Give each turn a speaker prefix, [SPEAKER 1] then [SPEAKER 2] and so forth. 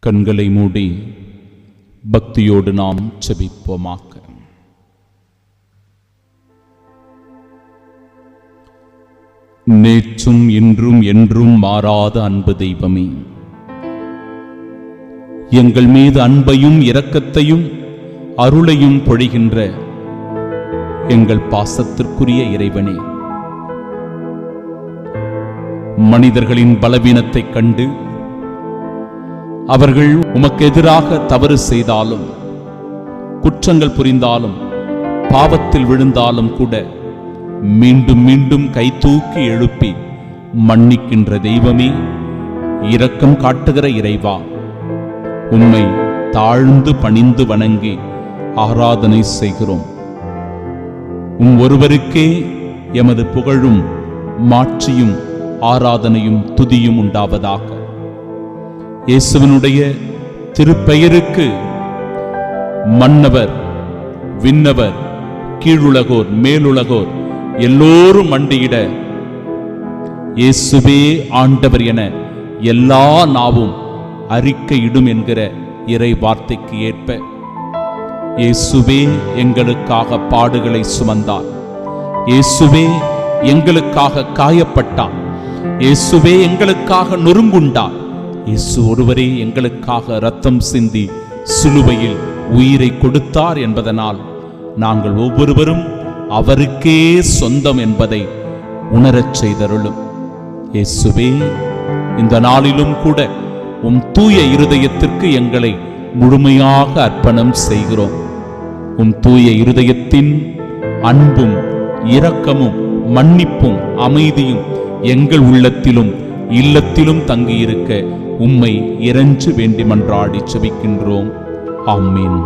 [SPEAKER 1] கண்களை மூடி பக்தியோடு நாம் ஜெபிப்போமாக. நேற்றும் இன்றும் என்றும் மாறாத அன்பு தெய்வமே, எங்கள் மீது அன்பையும் இரக்கத்தையும் அருளையும் பொழிகின்ற எங்கள் பாசத்திற்குரிய இறைவனே, மனிதர்களின் பலவீனத்தைக் கண்டு அவர்கள் உமக்கு எதிராக தவறு செய்தாலும், குற்றங்கள் புரிந்தாலும், பாவத்தில் விழுந்தாலும் கூட மீண்டும் மீண்டும் கைதூக்கி எழுப்பி மன்னிக்கின்ற தெய்வமே, இரக்கம் காட்டுகிற இறைவா, உம்மை தாழ்ந்து பணிந்து வணங்கி ஆராதனை செய்கிறோம். ஒருவருக்கே எமது புகழும் மாட்சியும் ஆராதனையும் துதியும் உண்டாவதாக. இயேசுவினுடைய திருப்பெயருக்கு மன்னவர், விண்ணவர், கீழுலகோர், மேலுலகோர் எல்லோரும் மண்டியிட இயேசுவே ஆண்டவர் என எல்லா நாவும் அறிக்கையிடும் என்கிற இறை வார்த்தைக்கு ஏற்ப இயேசுவே எங்களுக்காக பாடுகளை சுமந்தார், இயேசுவே எங்களுக்காக காயப்பட்டார், இயேசுவே எங்களுக்காக நொறுங்குண்டார், இயேசு ஒருவரே எங்களுக்காக இரத்தம் சிந்தி சிலுவையில் உயிரை கொடுத்தார் என்பதனால் நாங்கள் ஒவ்வொருவரும் அவருக்கே சொந்தம் என்பதை உணரச் செய்தருளும். இயேசுவே, இந்த நாளிலும் கூட உம் தூய இருதயத்திற்கு எங்களை முழுமையாக அர்ப்பணம் செய்கிறோம். உம் தூய இருதயத்தின் அன்பும் இரக்கமும் மன்னிப்பும் அமைதியும் எங்கள் உள்ளத்திலும் இல்லத்திலும் தங்கியிருக்க உம்மை இறைஞ்சு வேண்டி மன்றாடி ஜெபிக்கின்றோம். ஆமென்.